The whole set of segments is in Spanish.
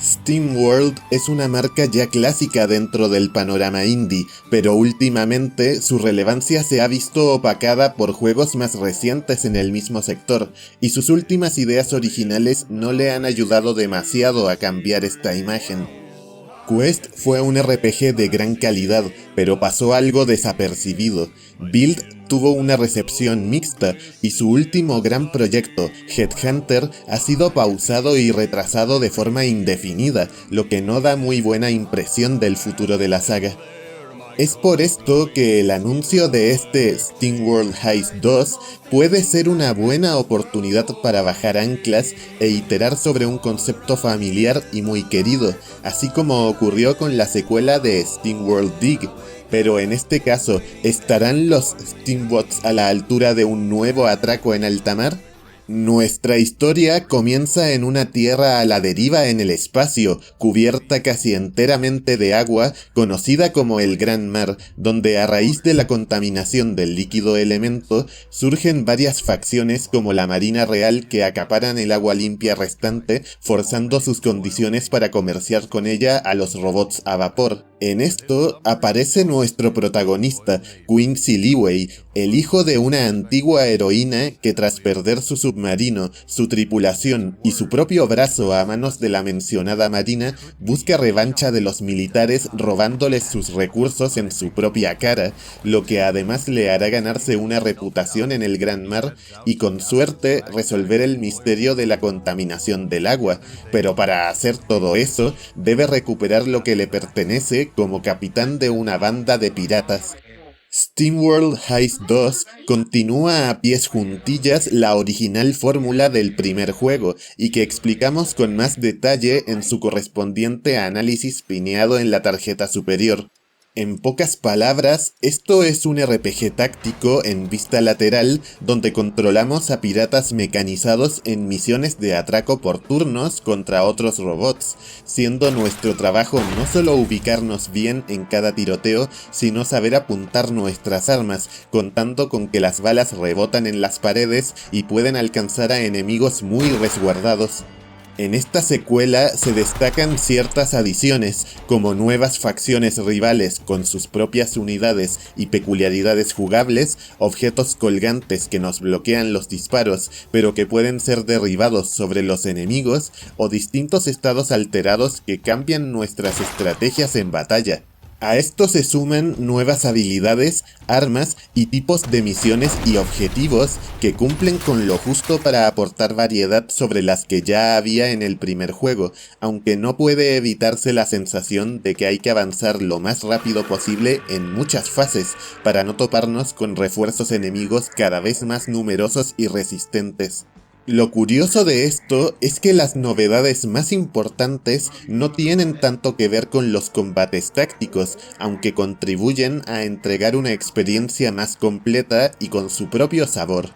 SteamWorld es una marca ya clásica dentro del panorama indie, pero últimamente su relevancia se ha visto opacada por juegos más recientes en el mismo sector, y sus últimas ideas originales no le han ayudado demasiado a cambiar esta imagen. Quest fue un RPG de gran calidad, pero pasó algo desapercibido. Build tuvo una recepción mixta y su último gran proyecto, Headhunter, ha sido pausado y retrasado de forma indefinida, lo que no da muy buena impresión del futuro de la saga. Es por esto que el anuncio de este SteamWorld Heist 2 puede ser una buena oportunidad para bajar anclas e iterar sobre un concepto familiar y muy querido, así como ocurrió con la secuela de SteamWorld Dig. Pero en este caso, ¿estarán los Steambots a la altura de un nuevo atraco en alta mar? Nuestra historia comienza en una tierra a la deriva en el espacio, cubierta casi enteramente de agua, conocida como el Gran Mar, donde a raíz de la contaminación del líquido elemento, surgen varias facciones como la Marina Real que acaparan el agua limpia restante, forzando sus condiciones para comerciar con ella a los robots a vapor. En esto aparece nuestro protagonista, Quincy Lewey, el hijo de una antigua heroína que tras perder su submarino, su tripulación y su propio brazo a manos de la mencionada marina, busca revancha de los militares robándoles sus recursos en su propia cara, lo que además le hará ganarse una reputación en el gran mar y con suerte resolver el misterio de la contaminación del agua, pero para hacer todo eso debe recuperar lo que le pertenece como capitán de una banda de piratas. SteamWorld Heist 2 continúa a pies juntillas la original fórmula del primer juego y que explicamos con más detalle en su correspondiente análisis pineado en la tarjeta superior. En pocas palabras, esto es un RPG táctico en vista lateral donde controlamos a piratas mecanizados en misiones de atraco por turnos contra otros robots, siendo nuestro trabajo no solo ubicarnos bien en cada tiroteo, sino saber apuntar nuestras armas, contando con que las balas rebotan en las paredes y pueden alcanzar a enemigos muy resguardados. En esta secuela se destacan ciertas adiciones, como nuevas facciones rivales con sus propias unidades y peculiaridades jugables, objetos colgantes que nos bloquean los disparos, pero que pueden ser derribados sobre los enemigos, o distintos estados alterados que cambian nuestras estrategias en batalla. A esto se suman nuevas habilidades, armas y tipos de misiones y objetivos que cumplen con lo justo para aportar variedad sobre las que ya había en el primer juego, aunque no puede evitarse la sensación de que hay que avanzar lo más rápido posible en muchas fases para no toparnos con refuerzos enemigos cada vez más numerosos y resistentes. Lo curioso de esto es que las novedades más importantes no tienen tanto que ver con los combates tácticos, aunque contribuyen a entregar una experiencia más completa y con su propio sabor.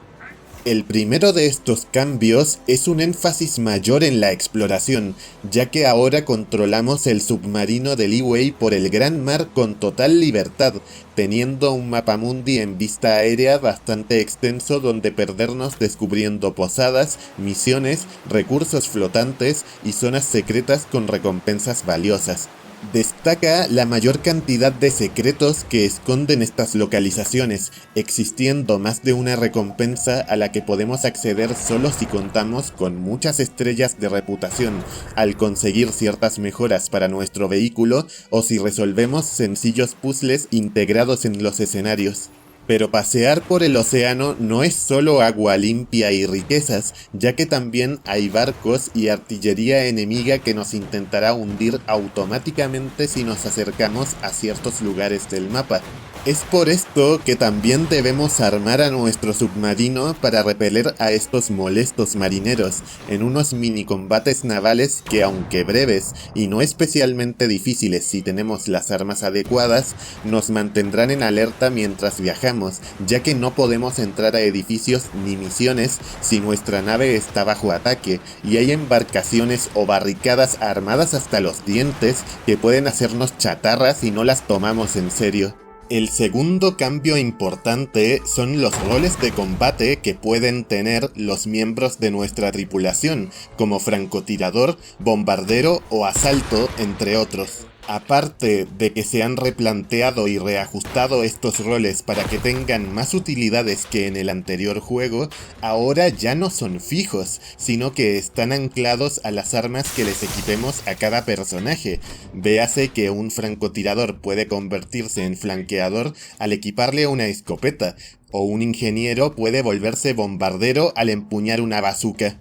El primero de estos cambios es un énfasis mayor en la exploración, ya que ahora controlamos el submarino de Lewey por el gran mar con total libertad, teniendo un mapamundi en vista aérea bastante extenso donde perdernos descubriendo posadas, misiones, recursos flotantes y zonas secretas con recompensas valiosas. Destaca la mayor cantidad de secretos que esconden estas localizaciones, existiendo más de una recompensa a la que podemos acceder solo si contamos con muchas estrellas de reputación, al conseguir ciertas mejoras para nuestro vehículo o si resolvemos sencillos puzzles integrados en los escenarios. Pero pasear por el océano no es solo agua limpia y riquezas, ya que también hay barcos y artillería enemiga que nos intentará hundir automáticamente si nos acercamos a ciertos lugares del mapa. Es por esto que también debemos armar a nuestro submarino para repeler a estos molestos marineros en unos mini combates navales que, aunque breves y no especialmente difíciles si tenemos las armas adecuadas, nos mantendrán en alerta mientras viajamos, ya que no podemos entrar a edificios ni misiones si nuestra nave está bajo ataque y hay embarcaciones o barricadas armadas hasta los dientes que pueden hacernos chatarra si no las tomamos en serio. El segundo cambio importante son los roles de combate que pueden tener los miembros de nuestra tripulación, como francotirador, bombardero o asalto, entre otros. Aparte de que se han replanteado y reajustado estos roles para que tengan más utilidades que en el anterior juego, ahora ya no son fijos, sino que están anclados a las armas que les equipemos a cada personaje. Véase que un francotirador puede convertirse en flanqueador al equiparle una escopeta, o un ingeniero puede volverse bombardero al empuñar una bazooka.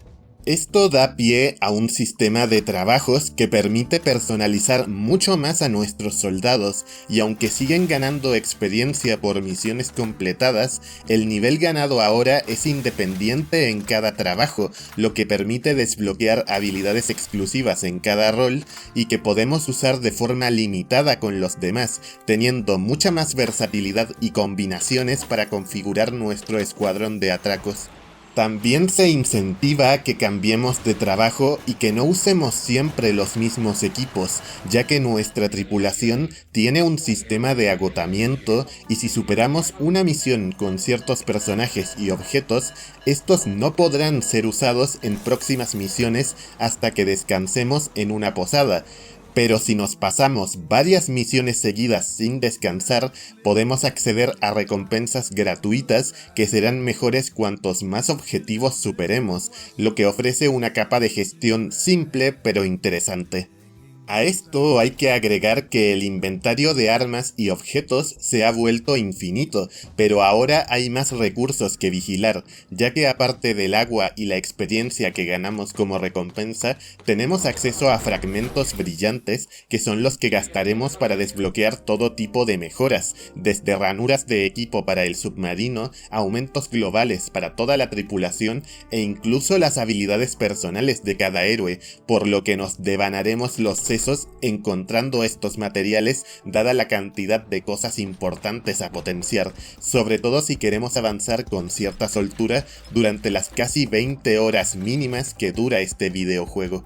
Esto da pie a un sistema de trabajos que permite personalizar mucho más a nuestros soldados, y aunque siguen ganando experiencia por misiones completadas, el nivel ganado ahora es independiente en cada trabajo, lo que permite desbloquear habilidades exclusivas en cada rol y que podemos usar de forma limitada con los demás, teniendo mucha más versatilidad y combinaciones para configurar nuestro escuadrón de atracos. También se incentiva a que cambiemos de trabajo y que no usemos siempre los mismos equipos, ya que nuestra tripulación tiene un sistema de agotamiento y si superamos una misión con ciertos personajes y objetos, estos no podrán ser usados en próximas misiones hasta que descansemos en una posada. Pero si nos pasamos varias misiones seguidas sin descansar, podemos acceder a recompensas gratuitas que serán mejores cuantos más objetivos superemos, lo que ofrece una capa de gestión simple pero interesante. A esto hay que agregar que el inventario de armas y objetos se ha vuelto infinito, pero ahora hay más recursos que vigilar, ya que aparte del agua y la experiencia que ganamos como recompensa, tenemos acceso a fragmentos brillantes que son los que gastaremos para desbloquear todo tipo de mejoras, desde ranuras de equipo para el submarino, aumentos globales para toda la tripulación e incluso las habilidades personales de cada héroe, por lo que nos devanaremos los encontrando estos materiales dada la cantidad de cosas importantes a potenciar, sobre todo si queremos avanzar con cierta soltura durante las casi 20 horas mínimas que dura este videojuego.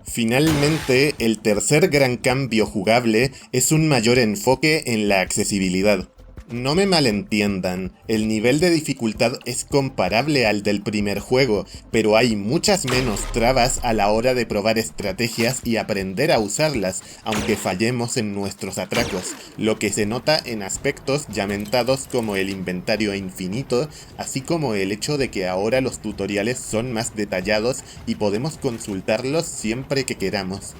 Finalmente, el tercer gran cambio jugable es un mayor enfoque en la accesibilidad. No me malentiendan, el nivel de dificultad es comparable al del primer juego, pero hay muchas menos trabas a la hora de probar estrategias y aprender a usarlas, aunque fallemos en nuestros atracos, lo que se nota en aspectos ya mentados como el inventario infinito, así como el hecho de que ahora los tutoriales son más detallados y podemos consultarlos siempre que queramos.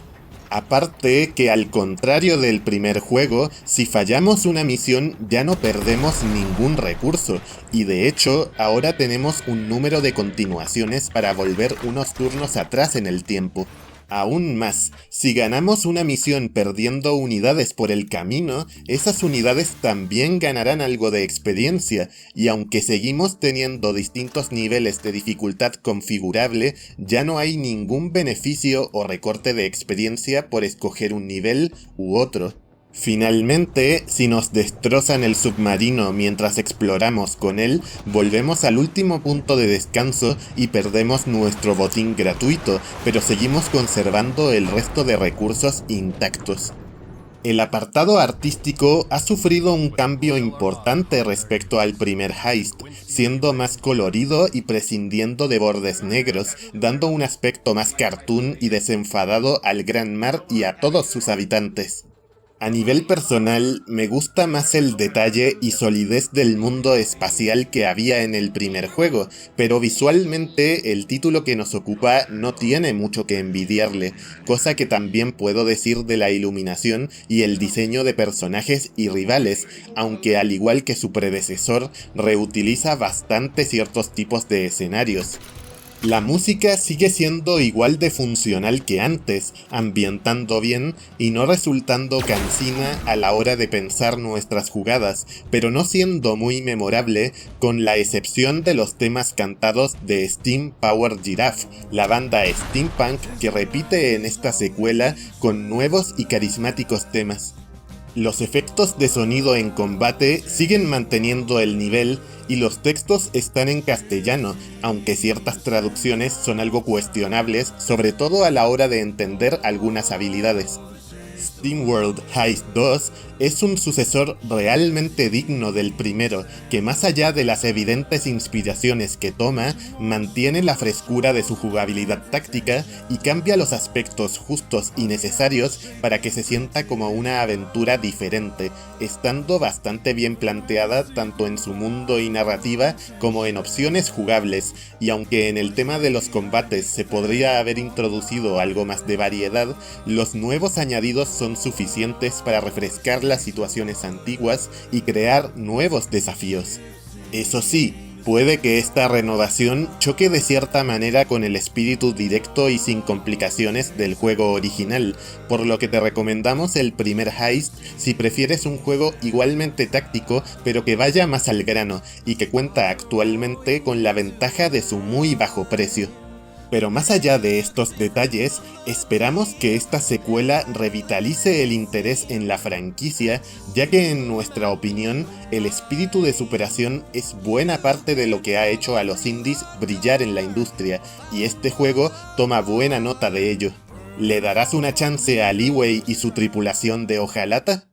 Aparte que al contrario del primer juego, si fallamos una misión ya no perdemos ningún recurso, y de hecho ahora tenemos un número de continuaciones para volver unos turnos atrás en el tiempo. Aún más, si ganamos una misión perdiendo unidades por el camino, esas unidades también ganarán algo de experiencia, y aunque seguimos teniendo distintos niveles de dificultad configurable, ya no hay ningún beneficio o recorte de experiencia por escoger un nivel u otro. Finalmente, si nos destrozan el submarino mientras exploramos con él, volvemos al último punto de descanso y perdemos nuestro botín gratuito, pero seguimos conservando el resto de recursos intactos. El apartado artístico ha sufrido un cambio importante respecto al primer Heist, siendo más colorido y prescindiendo de bordes negros, dando un aspecto más cartoon y desenfadado al gran mar y a todos sus habitantes. A nivel personal, me gusta más el detalle y solidez del mundo espacial que había en el primer juego, pero visualmente el título que nos ocupa no tiene mucho que envidiarle, cosa que también puedo decir de la iluminación y el diseño de personajes y rivales, aunque al igual que su predecesor, reutiliza bastante ciertos tipos de escenarios. La música sigue siendo igual de funcional que antes, ambientando bien y no resultando cansina a la hora de pensar nuestras jugadas, pero no siendo muy memorable, con la excepción de los temas cantados de Steam Power Giraffe, la banda steampunk que repite en esta secuela con nuevos y carismáticos temas. Los efectos de sonido en combate siguen manteniendo el nivel y los textos están en castellano, aunque ciertas traducciones son algo cuestionables, sobre todo a la hora de entender algunas habilidades. SteamWorld Heist 2 es un sucesor realmente digno del primero, que más allá de las evidentes inspiraciones que toma, mantiene la frescura de su jugabilidad táctica y cambia los aspectos justos y necesarios para que se sienta como una aventura diferente, estando bastante bien planteada tanto en su mundo y narrativa como en opciones jugables, y aunque en el tema de los combates se podría haber introducido algo más de variedad, los nuevos añadidos son suficientes para refrescar las situaciones antiguas y crear nuevos desafíos. Eso sí, puede que esta renovación choque de cierta manera con el espíritu directo y sin complicaciones del juego original, por lo que te recomendamos el primer Heist si prefieres un juego igualmente táctico pero que vaya más al grano y que cuenta actualmente con la ventaja de su muy bajo precio. Pero más allá de estos detalles, esperamos que esta secuela revitalice el interés en la franquicia, ya que en nuestra opinión, el espíritu de superación es buena parte de lo que ha hecho a los indies brillar en la industria, y este juego toma buena nota de ello. ¿Le darás una chance a Leeway y su tripulación de hojalata?